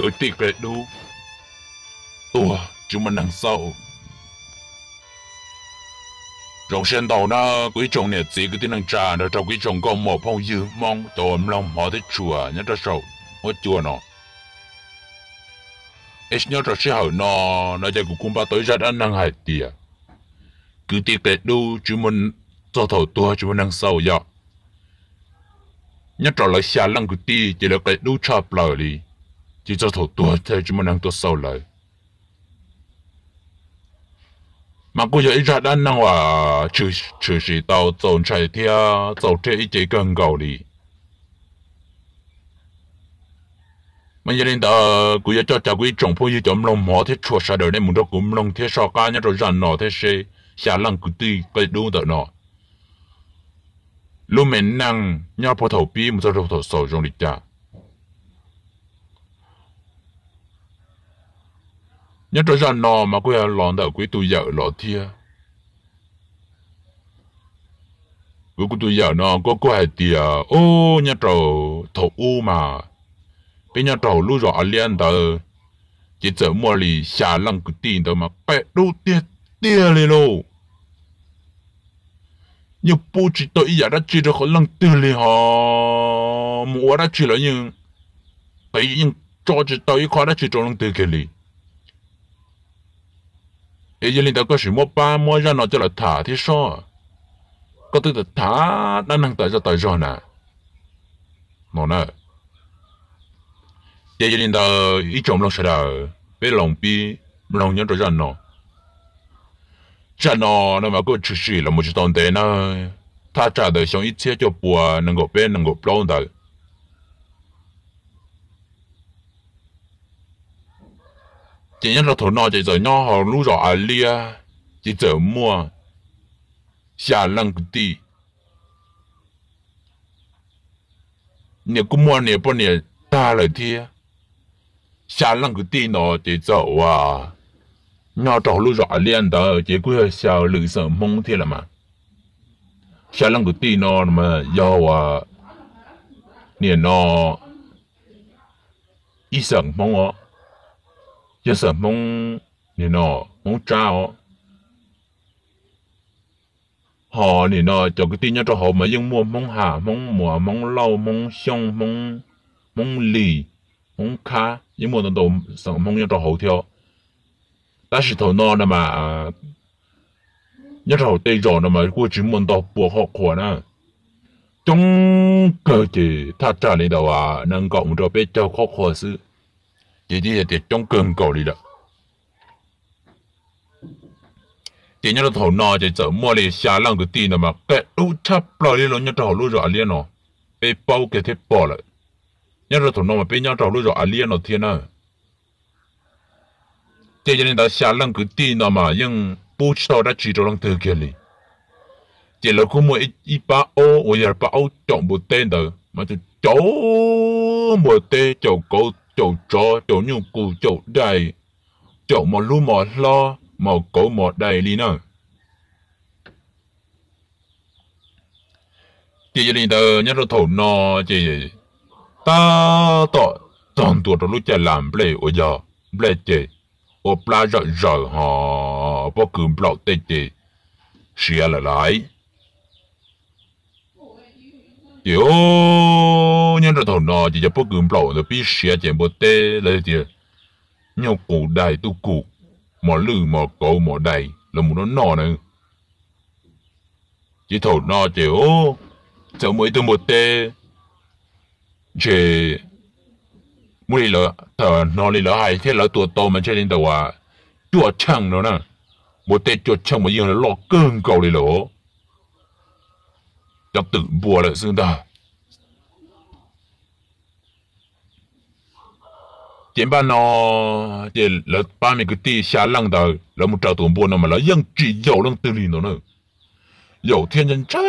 cỡ tiệc về đu ủa chúng mình đằng sau trong sen đầu na quý chồng này chỉ cái tiếng năng trà nó trong quý chồng có một phong dư mong tôm lòng họ thấy chùa nhớ ra sầu hết chùa nó ít nhớ ra sẽ hỏi nóจะกูคุมba tới ra đã năng hại tiệt cứ tiệc về đu chúng mình cho thầu tua chúng mình đằng sau vậy nhớ trở lại xa lăng của ti chỉ là cái đu chập lời đi chỉ cho thầu tua thì chúng mình đang tua sau lời mà cô giờ ít ra đang năng hòa trừ sĩ tàu tồn chạy theo tàu trên ít chỉ cần cầu đi mà giờ đến đó cô giờ cho cháu quý trồng phố như chấm lòng mỏ thế chua sa đời nên muốn cho cũng lòng thế sao cá nhớ rồi rằn nọ thế xe xa lăng của ti cái đu đỡ nọ lúc mình năng nhớ phô thầu pi một số thầu sầu trong lịch trả nhớ cho ra nọ mà cô lòn đỡ quý tụi vợ lọ thia cô tụi vợ nọ có hai tia ô nhớ trầu thầu u mà bây nhớ trầu lúc rồi liên đỡ chỉ chờ mua lì xả lăng cứ tin đỡ mà bẹ đu tia lên lô nhưng bố chỉ tới giờ đã chỉ được lăng tia lên họ mua đã chỉ là nhưng bây nhưng cho chỉ tới khó đã chỉ cho lăng tia cái lì ấy giờ linh ta có sự mua ba mua ra nó cho là thả thế sao có tư là thả đã năng tới rồi nè nó nè giờ linh ta ít trồng lòng sẽ là bé lòng bi lòng nhớ ra nó mà có chút gì là một chút tồn tại nó ta trả được xong ít chia cho bùa năng够bé năng够bao đời chỉ nhớ là thổ nọ chỉ giờ nhỏ họ lú rõ à lia chỉ giờ mua xả lăng cái đi nếu cũng mua nếu bao nhiêu ta lại thì xả lăng cái đi nó chỉ giờ à nhỏ trâu lú rõ liên đó chỉ cứ xả lử sợ mông thế là mà xả lăng cái đi nó mà do à nếu nó ít sợ mông ó giờ sợ mong nè nọ mong trao họ nè nọ cho cái tin nhớ cho họ mà nhưng mua mong hà mong mùa mong lâu mong xong mong lì mong cá nhưng mua đồ sợ mong nhớ cho họ theo ta chỉ thầu nọ nè mà nhớ cho họ tây rồi nè mà cô chỉ muốn đồ buộc họ khỏe nè trong cơ chỉ ta trả lại đầu à năng cộng cho bé cho khó khỏe sự chỉ là trong cơn cầu đi đó chỉ nhớ là thầu nọ chỉ sợ mua lấy xả lăng cái tin mà cái đu chắp lại đi rồi nhớ thầu lúc rồi liền nó bị bao cái thế bỏ lại nhớ là thầu nọ mà bị nhớ thầu lúc rồi liền nó thiên à chỉ cho nên ta xả lăng cái tin mà nhưng bút sau đã chỉ cho lăng thừa kia đi chỉ là không mua ít ba ô hoặc là ba ô chọn một tên đó mà chỉ cháu một tên cháu cố chỗ chó chỗ nhu cụ chỗ đầy chỗ một lu một lo một cổ một đầy đi nữa chỉ là tờ nhớ rồi thổ nọ chỉ ta tọ toàn tuổi rồi lúc chạy làm ble ở giờ ble chỉ ở pla rợ rợ họ bao cừm lọ tê tê xia lại kiểu nhân ra thầu nọ chỉ cho bố cừm lẩu rồi biết xé chém bố tê lấy tiền nhau cụ đầy tu cụ mỏ lư mỏ cổ mỏ đầy là một nó nọ nữa chỉ thầu nọ chỉ ô chờ mỗi từ một tê chỉ mỗi lỡ thờ nọ đi lỡ hay thế lỡ tuổi to mà chơi lên đầu à chuột chăng nữa nè một tê chuột chăng mà dương là lo cơn cầu đi lỗ cho tự bùa lại xương ta chỉ ban nó chỉ là ba mươi cái tí xả lăng đời là một trào tuồng bùa nó mà là dân chỉ dầu lăng tư lì nó nữa dầu thiên nhân trái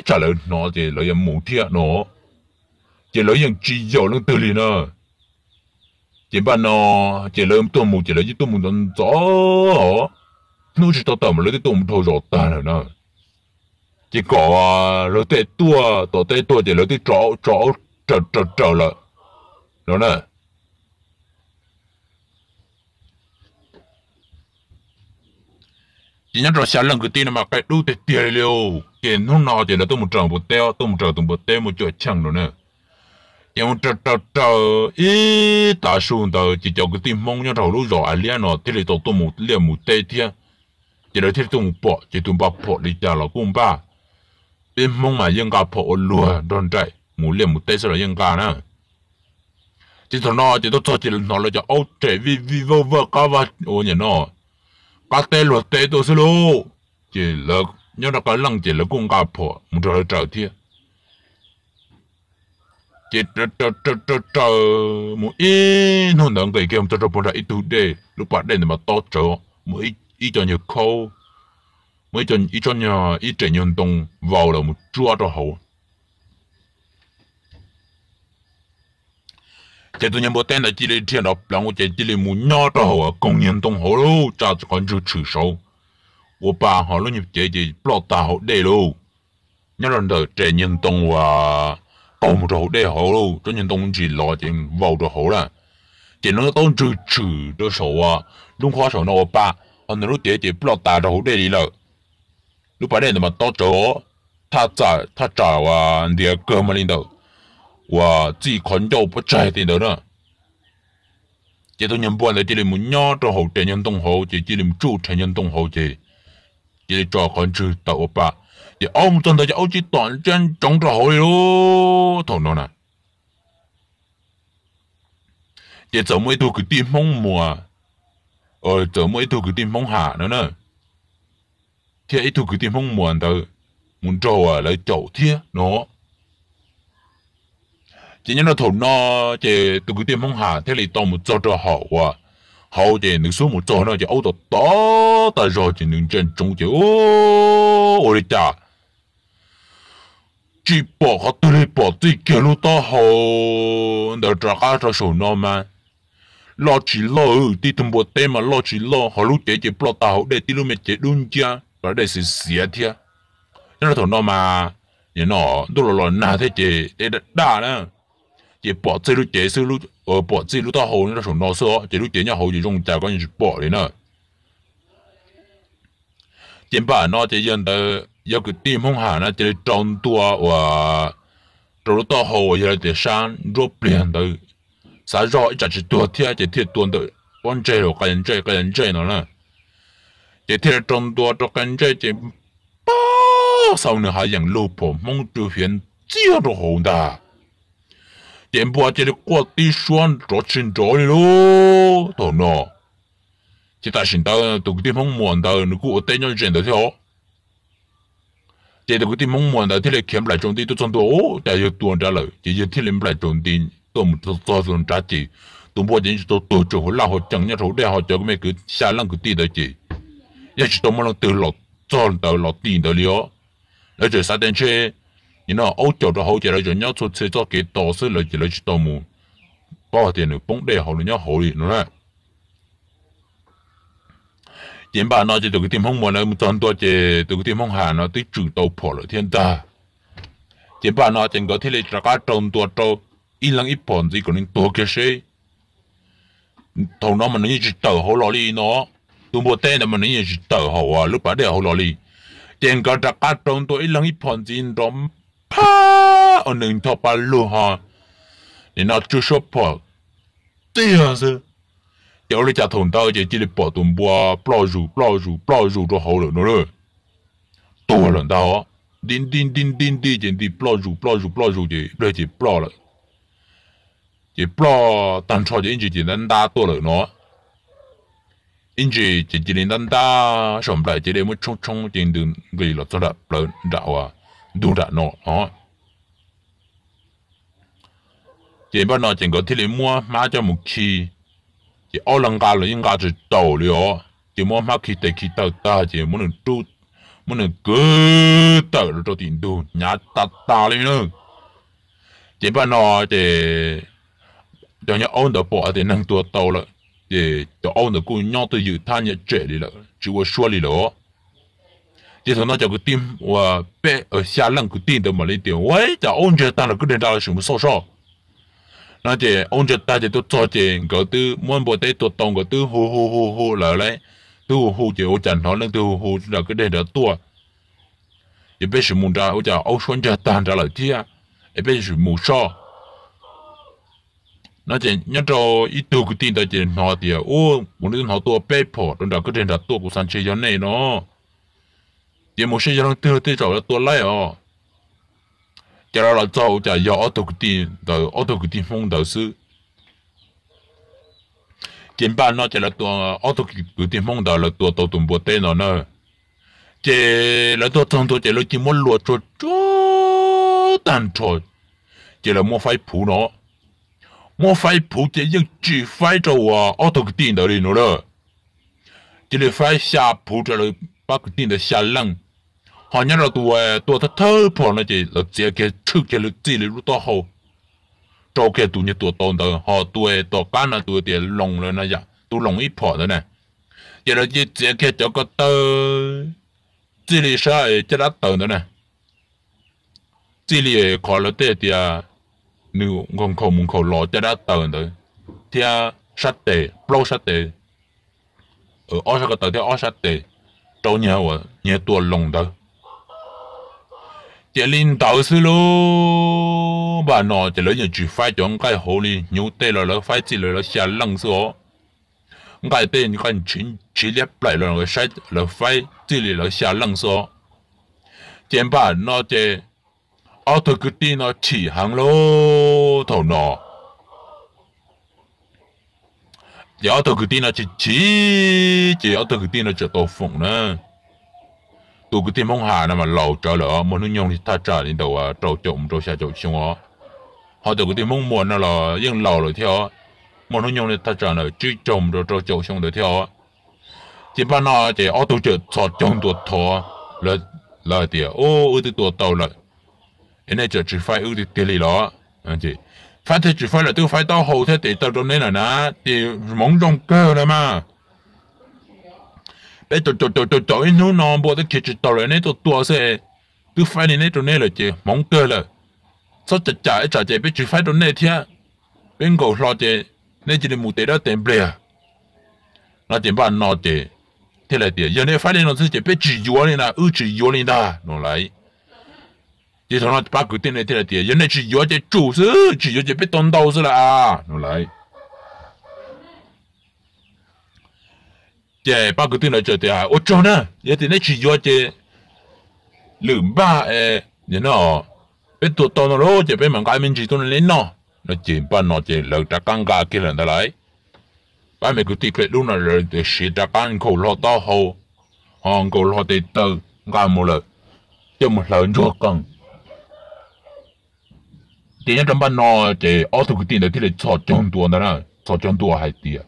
trả lời nó chỉ là dân mù thiệt nó chỉ là dân chỉ dầu lăng tư lì nó chỉ ban nó chỉ là tuồng mù chỉ là tuồng mù tuồng gió nó chỉ tao tao mà lấy tuồng mù thâu gió ta rồi nó chỉ có rồi tê tua chỉ lấy chó trở lại nó nè chỉ nhớ rồi xa lần cái tin mà cái đu tê tê liêu cái nó nào thì là tôi một trò một teo tôi một trò tôi một teo một chỗ chẳng rồi nè chỉ một trò ý ta xuống tờ chỉ cho cái tin mong nhớ rồi lúc rồi anh liên nó thì là tôi một liền một tê thia chỉ là thì tôi một bỏ chỉ tôi bỏ bỏ đi trả là cũng ba tin mong mà dân cả bỏ lùa đòn chạy một liền một tê sẽ là dân cả nè chỉ thằng nó chỉ tôi cho chỉ nó là cho ô trẻ vi vơ vơ cá vặt ô nhỉ nó cá tê luật tê tôi sẽ lô chỉ là nhớ là cái lăng chỉ là cũng cả bỏ một trò trở thiệt chỉ trò một ít nó nâng cái kia một trò bỏ ra ít tu đề lúc bắt đến mà to trở một ít cho nhiều khâu mấy cho ít cho nhiều ít trẻ nhân động vào là một chua cho hậu chỉ tôi nhận bộ tên là chỉ để thiên đọc là một chỉ để muốn nhỏ cho hậu công nhân động hậu luôn cha còn chưa chịu sâu 我爸好了，你姐姐不老大好累喽，一人就这运动話到唔到好累好咯，這運動住攞點vào就好啦。只能當最遲的時候啊，弄花手那我爸，我那lúc姐姐不老大就好累了，lúc把那麼多咗，他找啊，你個哥們領導，我自己看到不在點的呢。這都人半嚟，這裡冇nhỏ就好，這運動好，這裡做這運動好這。chỉ cho con chữ tàu ba, thì ông tuần tới ông chỉ toàn chân chống cho hồi lô, thằng nó nè, chỉ giờ mới thu cái tim mong mùa, giờ mới thu cái tim mong hạ nữa nè, thì ấy thu cái tim mong mùa đó, muốn cho lấy chậu thiê nó, chỉ nhớ là thằng nó chỉ thu cái tim mong hạ, thế là tao một cho họ hậu thì nước số một chỗ nó chỉ ấu tao to tại rồi chỉ nước trên trung chỉ ôi cha chỉ bỏ họ từ đây bỏ đi kia lúc đó hậu để trả cả cho số nó mà lo chỉ lo đi thùng bột tem mà lo chỉ lo họ lúc chỉ bỏ tao để đi lúc mình chỉ đúng chưa và để xử xía thia nên là thằng nó mà như nó tôi lo nà thế chỉ để đa nữa chỉ bỏ chơi lúc chế sư lúc bỏ chơi lúc tao hậu nó sống nó số chỉ lúc chế nhau hậu chỉ dùng trả con chỉ bỏ đấy nữa chỉ bảo nó chỉ dân tới giờ cái tim không hả nó chỉ trong tua và rồi lúc tao hậu giờ để sang rốt liền tới sáng rõ ít chỉ tua thiệt chỉ thiệt tuần tới quan chơi rồi cái nhân chơi nó nè chỉ thiệt trong tua cho cái chơi chỉ bao sau nữa hay yang lô bỏ mong tu hiền chưa được hậu đà tiền bùa chỉ được qua đi xuân cho chín rồi lô, thôi nó, chỉ ta xin tao tụi cái mong muốn tao nó cũng ở tên nhau chuyện đó theo, chỉ tụi cái mong muốn tao thì lại kiếm lại trong đi tôi trong đó, tại vì tuần trả lời, chỉ thì lại lại trong đi tôi một tôi tuần trả chỉ, tôi bùa chỉ tôi chỗ họ lao họ chẳng nhớ họ để họ cho cái mấy cái xa lăng cái tiền đó chỉ, nhất chỉ tôi muốn từ lọt cho tao lọt tiền đó liao,而且三点车。你那欧洲的好起来就要出车做给导师来起来去盗墓，包点的崩的好人家好的，喏嘞。原本那就这个地方嘛，那么很多这这个地方下那对主都破了天大。原本那整个天嘞大家种多多，一人一盘子可能多个些，头脑嘛能一直倒好落里喏，都没得那么能一直倒好啊，你把的好落里，整个大家种多一人一盘子都。啪！我能套把路哈，你那就说破，这样子，有你家同道就这里跑动波，不入就好了，喏嘞，多了到，叮，这里不入就那就不了，就不单操就一直能打多了喏，一直这里能打，上不来这里么冲叮为了做了不然啊。ดูด่าเนาะอ๋อเจ็บบ้านนอเจ็บก็ที่เลยมัวมาจะมุขีเจ็บเอาลังกาเลยยังกาจะโตเลยอ๋อเจ็บมัวมาขีแต่ขีเต่าตาเจ็บมันหนึ่งดูมันหนึ่งเกิดเต่าแล้วตัวตินดูหยาตาเลยเนาะเจ็บบ้านนอเจ็บเดี๋ยวนี้เอาเดี๋ยวปอเดี๋ยวนั่งตัวโตแล้วเจ็บเดี๋ยวเอาเดี๋ยวกูย่อตัวอยู่ท่านเนี่ยเจ็บเลยละจิวชัวเลยเหรอ这头那叫个店，我被下冷个店的嘛那店，喂，这欧洲当然个人到了什么少少，那这欧洲大家都做这个都满不得都当个都呼来， tu hù chỉ ô chẳng nó lên tu hù là cái đây là tua也被是木扎我讲欧川家单着了天也被是木烧那这人家一度个店的这拿的哦我那好多被迫等到个人的多不上去要内喏也没事让得得找了多来哦叫他来找就要奥多个店的奥多个地方的是前班那就来多奥多个地方的了多到东部店了呢这来多长多这了就没落着着单着这了没法铺喏没法铺这要只法着啊奥多个店的里了这里法下铺着了把个店的下冷họ nhớ là tụi thơ thơ bỏ nó chỉ là chỉ cái trước cái lực chỉ là lúc đó hậu cho cái tụi như tụi tồn đó họ tụi cá là tụi tiền lồng rồi này vậy tụi lồng ít bỏ rồi này giờ là chỉ cái cho cái tơ chỉ là sao chỉ là tơ nữa này chỉ là khó là tê thì nếu không không không lo chỉ là tơ nữa thì sát tê bao sát tê ở sát cái tơ thì ở sát tê trâu nhà tụi lồng đó chỉ linh đạo sư lô bà nó chỉ lấy những chuyện phải chọn cái hồ đi nhiều tê là phải chỉ là xả lăng số cái tê những cái chỉ lép lại là cái sai là phải chỉ là xả lăng số chỉ bà nó chỉ ở thời cái tin nó chỉ hàng lô thầu nó chỉ ở thời cái tin nó chỉ ở thời cái tin nó chỉ tổ phụng nữa tụ cái tiền mong hà mà lầu trở lỡ một nước nhung thì ta trả đến đầu trâu trộm trâu xa trâu xong ó họ tụ cái tiền mong muốn là yên lầu rồi theo một nước nhung thì ta trả là chứ trộm rồi trâu trộm xong rồi theo chỉ ban nào chỉ ở tụ chợ sọt trong tụ thọ là tiền ô ư tụ tàu lại anh ấy chỉ phải ư tiền lì đó anh chị phải thì chỉ phải là tôi phải tao hậu thế để tao trong này là nè thì mong trong cơ này mà bây giờ nó bộ cái chỉ tao lại này tôi sẽ tôi phải này trong này là chỉ mong cơ là sao chả bây chỉ phải trong này thì bên cầu lo chỉ này chỉ là một đó tiền bè nó tiền bán nó chỉ thế là tiền giờ này phải này nó chỉ bây chỉ yếu này là chỉ yếu này đã nó lại chỉ thằng nó bắt cái tiền này thế là tiền giờ này chỉ yếu chỉ chủ sự chỉ yếu chỉ bây tốn đâu sự là nó lại chế ba cái tiền là chế tiền à, ô cho nè, giờ tiền này chỉ do chế lượm ba như nó, biết tụt tao nó lo chế biết mình cái mình chỉ tụi nó lên nó chỉ ba nó chế lợn trả căng cả kia là lại, ba mấy cái tiền cái lúc nào rồi để xịt trả căng khẩu lo tao hậu, hàng khẩu lo để từ cả một lần, cho một lần cho căng, tiền trong ba nó chế ở tụi cái tiền là thì là chọn trong tua đó nè, chọn trong tua hay tiền,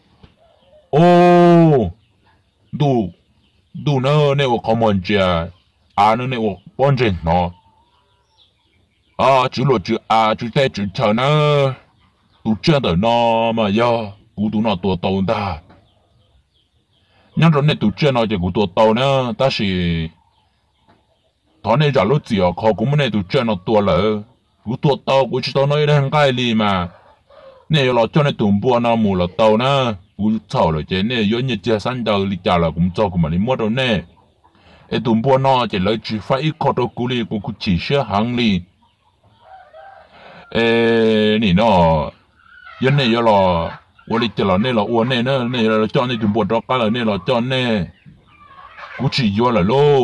ô đủ nó nếu có muốn chơi nó nếu quan trọng nó chú lo chú chú tay chú chờ nó đủ chơi được nó mà do cú đủ nó tua tàu ta nhưng rồi này đủ chơi nó chỉ cú tua tàu nữa ta chỉ thọ này giả lúc gì khó cũng này đủ chơi nó tua lỡ cú tua tàu cú chỉ tàu nói đang cái gì mà nếu là cho này tụm bùa nó mù là tàu nữa cú chảo rồi chứ nè yếu như chia sắn đầu đi chả là cũng cho của mình mua đâu nè ấy tụm bùa nó chỉ lấy chỉ phải ít khó đâu cú đi cú chỉ sẽ hàng đi nè nó yếu nè yếu là tôi đi chả là nè là uốn nè nè là cho nè tụm bùa đó cái là nè là cho nè cú chỉ yếu là lô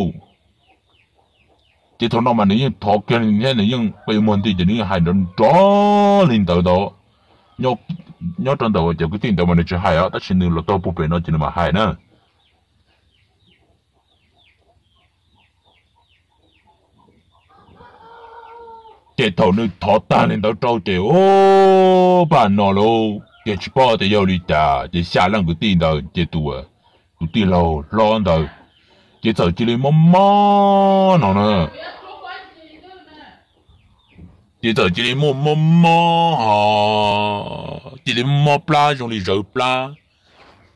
chỉ thằng nào mà nè thọ cái nè nè nhưng bây giờ thì chỉ nè hai đứa đó lên tới đó nhớ trong đầu giờ cái tiền đầu mà nó chỉ hay á, tất nhiên là tôi bố bé nó chỉ là mà hay nữa. Cái thầu nó thọ tan lên đầu trâu thì ô bạn nó luôn, cái chỉ bảo thì yêu đi ta, cái xa lăng cái tiền đầu cái tiền lâu lo đầu, cái giờ chỉ lấy mò nó nữa. Chỉ giờ chỉ lấy mò chỉ lấy mò pla dùng để rửa pla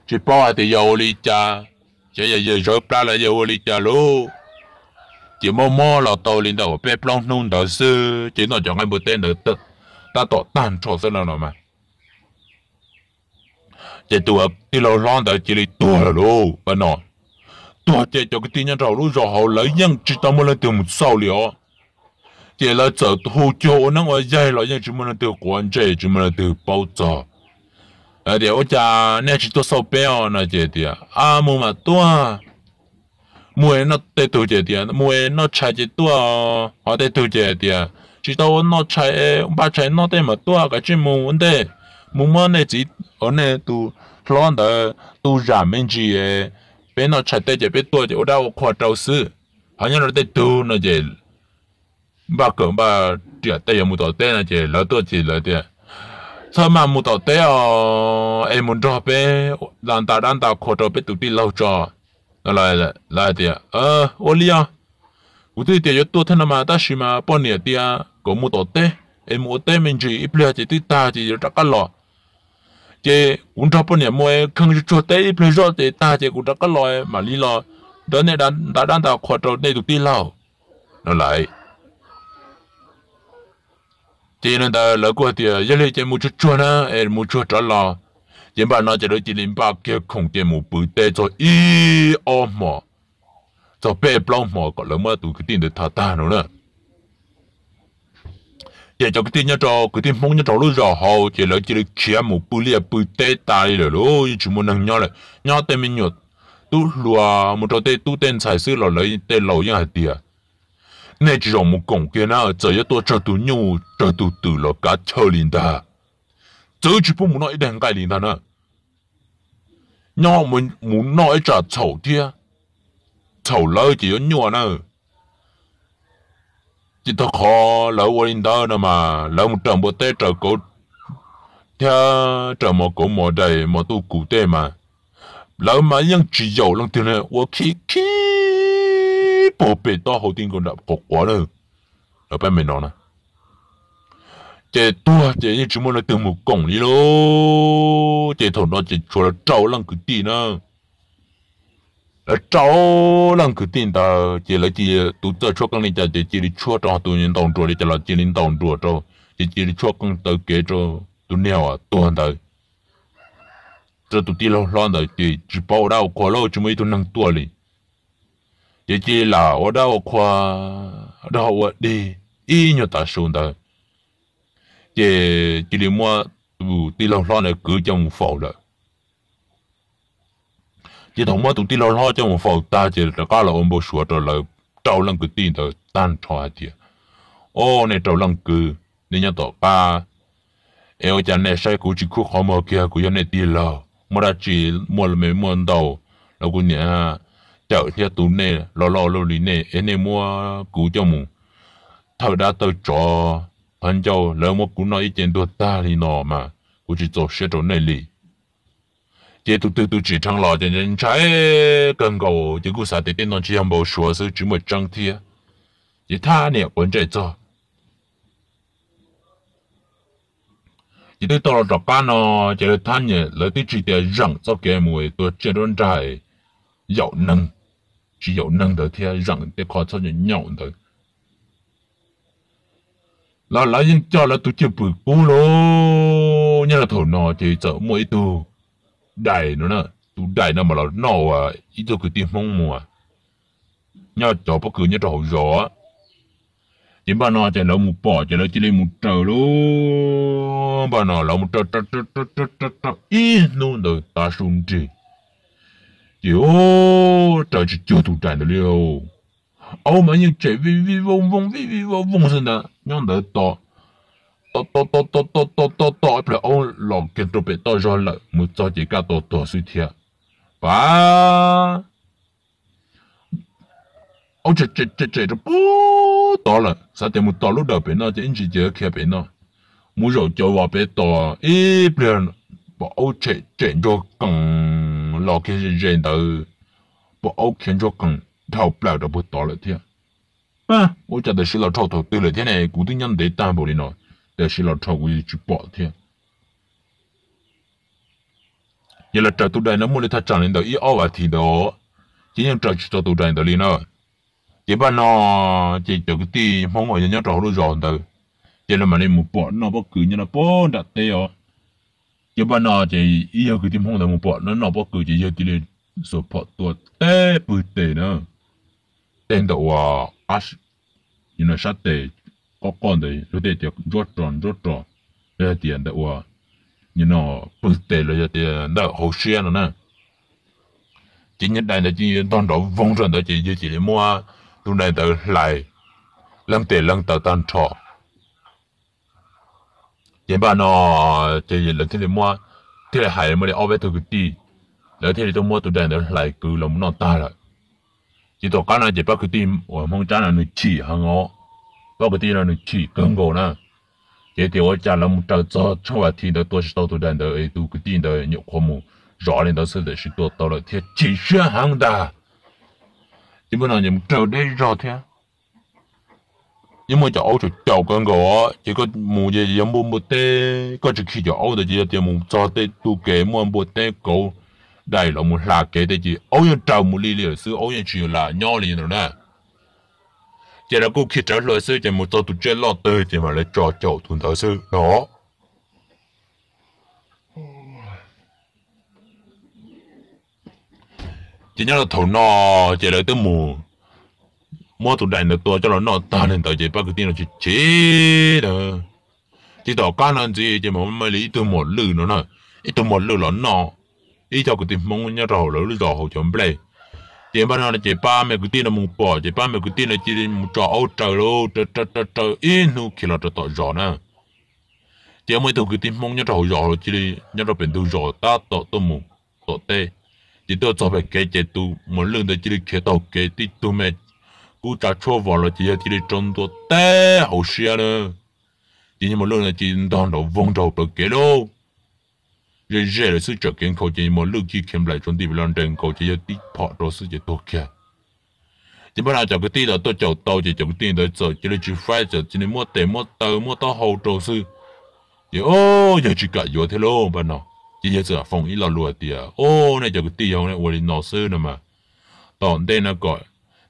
chỉ bảo thì yêu đi cha chỉ giờ rửa pla là yêu đi cha luôn chỉ mò là tàu lên đầu bé plong nung đầu sư chỉ nói cho ngay một tên được ta tỏ tan cho thế nào mà chỉ tụi đi lâu lon đầu chỉ lấy tua là luôn bà nó tua chế cho cái tin nhắn trâu lúc rồi họ lấy những chỉ tao mới lên từ một sau liệu chế là giờ thu cho nó ngoài dây là những chỉ mới lên từ quan chế chỉ mới lên từ bao giờ để ở nhà nè chỉ tôi sau béo này chế đi mua mà tua mua nó tê tu chế đi mua nó chạy chế tua họ tê tu chế đi chỉ tao nó chạy ba chạy nó tê mà tua cái chuyện mua vấn đề mua mà này chỉ ở này tu lo đó tu giảm mình chỉ bên nó chạy tê chế bên tua chế ở đâu khoa trâu sư họ nhớ là tê tu nó chế ba cỡ ba trẻ tê mua tàu tê này chế lỡ tua chế lỡ tê sao mà mua tàu tê em muốn cho bé làm ta khoa trâu bé tụi đi lâu cho lại đi ô lia我对点有多天了嘛，但是嘛，半年的搞木多的，木的名字一不了解对大姐就这个了，这我这半年么，可是做的一不了解大姐我这个了，嘛哩了，等你让他看到那都地了，来，这人的老过的，一来这木就做呢，木做着了，原本那这里只零八个空间木不得做一二嘛。cho bé plong mò có lớn mà tụi cái tin được thà ta nữa nè để cho cái tin nhá cho cái tin phong nhá cho lúc rõ hậu chỉ là chỉ được chia một bự lia bự tê tài rồi đó chỉ muốn năng nhau là nhau tên mình nhột tu lùa một trò tê tu tên sai sư là lấy tên lầu như hạt tiệt này chỉ dùng một cổng kia nào giờ要多这都牛这都对了cả chơi linh ta giờ chỉ不muốn nói đằng cái linh ta nữa nhau mình muốn nói trả xấu kia chầu lỡ chỉ có nhua nữa chỉ thọ khó lỡ qua linh đó mà lỡ một trận bữa tết trời cổ theo trời một cổ một đầy một tu cụ tê mà lỡ mà những chỉ dầu lần thứ này tôi khi bộ bề to hậu tiên còn đập cột quá nữa ở bên mình nó nè chế tua chế như chúng mình là từ một cổng đi lô chế thằng nó chế cho là trâu lần cứ tí nữa trâu lần cứ tin ta chỉ là chỉ tụi tôi cho con này chỉ đi chua cho tụi nhân đồng rồi chỉ là chỉ linh đồng rồi cho chỉ đi chua con tới kế cho tụi nèo tuần tới cho tụi đi lo rồi chỉ bảo đâu qua lâu chúng mấy tụi năng tua đi chỉ là ở đâu qua đâu đi ít nhiều ta xuống tới chỉ đi mua tụi đi lo này cứ trong phòng rồi chỉ thằng mà tụi ti lo cho một phòng ta chỉ là cái là ông bố sửa rồi là trâu lăng cứ tin rồi tan cho chị ô này trâu lăng cứ nên nhớ tao ba eo cha này sai cũng chỉ khúc họ mà kia cũng này ti lo mà đã chỉ mua là mấy mua đầu là cũng nhớ chợ theo tụi này lo lì này em này mua cũng cho mù thầu đã tao cho anh cháu lỡ mua cũng nói ý kiến tôi ta thì nó mà cũng chỉ做些种内力这都只成了，人才更高，这个啥的电脑只要没说是这么整体啊，这他呢关在做，这对到了这干呢，这他呢来对这点人做节目都这种在有能，只有能的天人的靠出人鸟的，来人叫了都就不顾咯，你那头呢就做每度。đại nữa nè, tụ đại nó mà là nó ít tôi cứ tìm mong mùa, nhớ cho bất cứ nhớ trâu rõ, chỉ bà nó chỉ là một bỏ chỉ là chỉ là một trâu luôn, bà nó là một trâu ít luôn rồi ta xuống chỉ, trời chỉ chưa tụ đại được liêu, mà những trẻ vi vong sinh đó, nhớ đỡ to. To phải ông lòng kiến trúc bị to rồi lại một cho chỉ cả to suy thiệt và ông chạy cho bố to là sao thì một to lúc đầu bị nó chỉ chỉ giờ kia bị nó một rồi cho vào bị to ít liền bảo ông chạy cho càng lo cái gì gì đó bảo ông khiến cho càng thao bèo đó bớt to lại thiệt ông chạy được sự là thao thao từ lại thế này cũng tự nhiên để tam bộ đi nói để xin là thầu quy chụp bỏ thế, giờ là trời tụi đại nó muốn để thắt chặt lên đó ít áo thì đó, chỉ những trời cho tụi đại đó đi nữa, chỉ ban nó chỉ cho cái tí mong mọi người nhớ trò nó giòn đó, giờ là mà nên một bỏ nó bất cứ như là bỏ đặt tay ó, chỉ ban nó chỉ yêu cái tí mong đó một bỏ nó bất cứ chỉ yêu tí support ตัวเต้ปืนเตะเนอะเต้นตัวอาชยินชัดเตะก็ก่อนเลยรู้เตะจะรวดจอนเลยเตียนตัวยินปืนเตะเลยเตียนได้好些了呢今年来的今年当着风筝的这么都来的来冷得冷到当朝原本这冷天的么天的海么的奥贝头个地แล้วที่ตัวมัวตัวแดงเดี๋ยวไหลกูลมนอนตายละจีตัวกันนะจีป้าคือตีว่ามองจ้าน่ะหนึ่งฉี่หังอ๋อป้าคือตีน่ะหนึ่งฉี่เกินกูนะจีเดี๋ยวว่าจ้าเราไม่จะ做ช่วยทีเดียวตัวสิตัวแดงเดี๋ยวไอ้ตัวคือตีเดี๋ยว有ข้อมูลรอเลยเดี๋ยว是的是ตัว到了天ฉี่เชื่อหัง的基本上你们找得着天因为就熬出掉跟个，这个木也也冇得，个只去就熬的这点木做得都给冇得够。đây là một là cái đấy chứ ôi giờ trâu một ly liều sư ôi giờ chỉ là nhỏ liền rồi nè chỉ là cô khi trở lại sư chỉ một tàu tụi chơi lót tới chỉ mà lại trò chậu thun thở sư đó chỉ nhớ là thầu nọ chỉ là tới mù mua tụi đại được tua cho nó nọ ta nên tới chỉ bắt cái tiền là chỉ đó chỉ tao cá nên gì chỉ mà mới lấy từ một lư nữa nè ít từ một lư là nọ ý cho cái tiền mong nhớ rồi lỡ rồi họ chọn play tiền bao nhiêu là chỉ ba mấy cái tiền là mong bỏ chỉ ba mấy cái tiền là chỉ mong cho áo trời luôn trời in nu khi là trời tỏi gió nè tiền mấy tụ cái tiền mong nhớ rồi chỉ nhớ rồi bên tụ gió ta tỏi tụ mong tỏi tê chỉ tụ cho phải cái chế tụ một lần đó chỉ cái tàu cái tí tụ mẹ cú trả cho vào là chỉ trong tụ tê hậu xia nữa chỉ một lần là chỉ đang đầu vong đầu bờ cái luôn人热了是这根口子，莫路去看来种地不让人口子要地跑到是就多开。基本上这个地了都叫到就这个地的走，这里去快走，这里莫得莫到后头是，就哦要去改药的咯，不喏，这些是风一老落地啊，哦那这个地方呢我的脑色了嘛，当地那个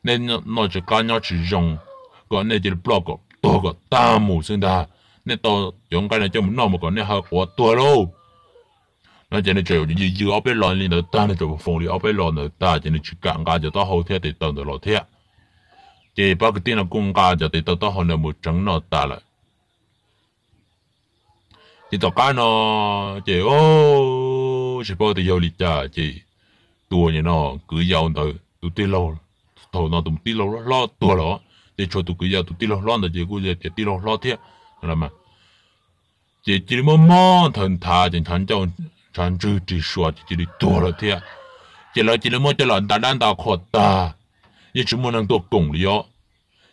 那就干要去用，个那就是 block 多个大木生的，那到用干了就那么个那还活多喽。那真的就要要被乱里头打那就风里要被乱头打，真的去干干就到后天得等到老天，这把个电脑公家就得到后头没整那打了，这到干呢，这哦是包的有理家这多人呢，佢要头都跌落，头那都跌落落多了，这说都佢要都跌落落的结果就跌落老天，知道吗？这么忙腾他正常叫。常知之说这里多了天，这里么这了大扩大，也只么能多公里哦。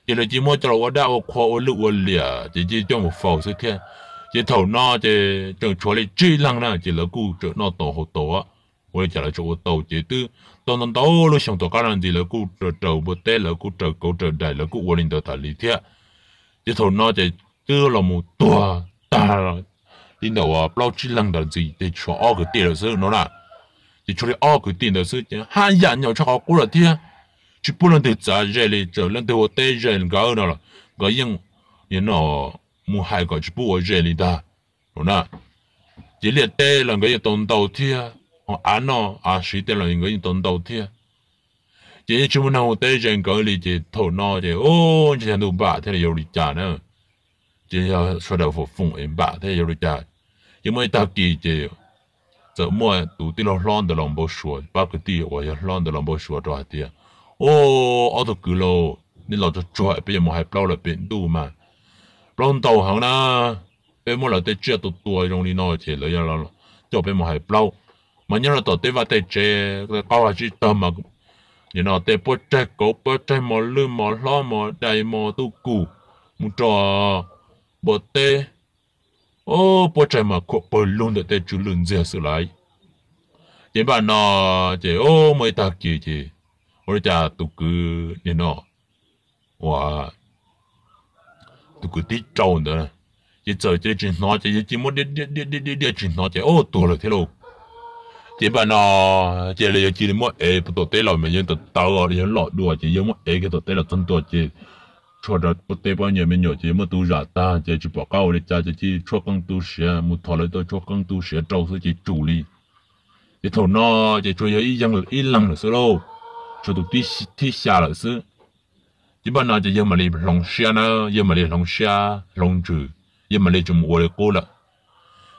这里只么这了我大我扩我路我俩，这叫我否是天，这头那这正出来最浪呢，这了古这那多好多啊，我这了做我多这都当到了想到个人这了古这不得了古这古这大了古我领导他里天，这头那这这了么多大了。领导啊，不知道质量的gì để cho ở cái tiền là nó là thì cho đi ở cái tiền là hai dạng nhau cho họ cũng là thế chỉ不能得trả ra嚟就能得我得人搞那了个样nó mua hai cái chỉ不我人嚟的nó là chỉ là得了个样东到thế họ ăn nó suy得了个样东到thế chỉ chỉ muốn nào得人搞嚟就头脑就哦这样都把它有理解呢。只要说到风人吧，他有的家，因为他记着，怎么都对了浪的浪不说，把个地我要浪的浪不说多点，哦，我都够了，你老早做别冇係包了變度嘛，浪導行啦，別冇嚟得接到多用你攞錢嚟啦，就別冇係包，萬一嚟到地方得借，個高下知道嘛，然後得不借狗不借冇lø冇攞冇大冇都顧，冇做。bộ tê ô bộ trái mà có bộ luôn được tê chú lưng ra sự lại chỉ bạn nó chỉ ô mới ta kia chỉ ôi cha tụ cứ như nó và tụ cứ tí trâu nữa chỉ chờ chỉ chuyện nó chỉ muốn đi chuyện nó chỉ ô tụ là thế luôn chỉ bạn nó chỉ là chỉ muốn ê tụ tê là mình những tụ tao rồi những lọ đùa chỉ muốn ê cái tụ tê là chân tụ chỉ cho đó bút tê bao nhiêu mình nhớ chỉ mà tu giả ta chỉ báo cáo để cha chỉ cho công tu sửa một thọ lại tôi cho công tu sửa trâu sẽ chỉ chủ lý thì thầu nó chỉ cho ít lần nữa số lâu cho tụi tí xa là số chỉ bao nào chỉ giờ mà đi lòng xe nó giờ mà đi lòng xe lòng trừ giờ mà đi chụp mua được cô là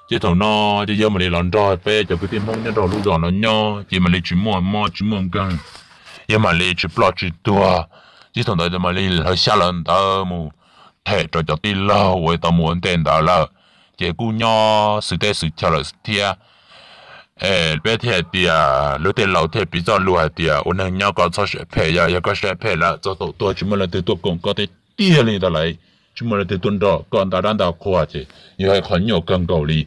chỉ thầu nó chỉ giờ mà đi lòng trò về cho cái tiền mong nhân trò lúc đó nó nhỏ chỉ mà đi chụp mua gần giờ mà đi chụp lo chụp tua chỉ thầu đó giờ mà đi hơi xa lần đó mu thế cho tí lâu với tao muốn tiền đó là chỉ cú nhỏ sự theo là theo bây giờ thì lúc đấy lâu thì bây giờ lâu thì ôn hàng nhau có sẽ phải ya có sẽ phải là cho tổ chúng mình là từ tổ công có thể tiền lên đó lại chúng mình là từ tuần đó còn ta đang đào khoa chứ như hay khó nhiều更够力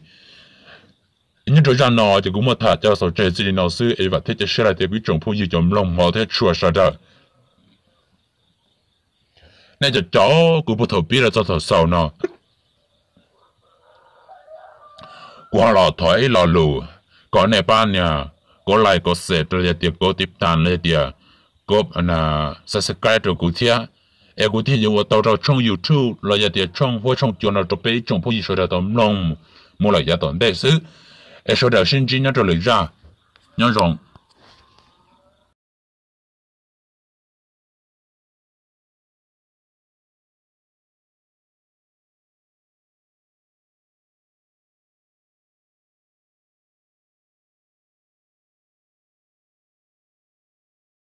nhưng chỗ rằng nó thì cũng một thà cho số trẻ gì nó sư ấy và thếจะsẽ là để bị trồng phụ gì trong lòng họ thế chua sao đó nên cho cháu cũng bắt đầu biết là cho thằng sau nó qua lò thoái lò lù có này ban nha có lại có sẽ tôi tiệc có tiếp tàn lên tiệc có subscribe cho cụ thia em cụ thia dùng tàu tàu trong YouTube là giờ tiệc trong vô trong chỗ nào cho bé trong phố gì số đó tóm lòng mua lại giá tận đấy xứ em số đó sinh chính nó cho lấy ra nhớ rằng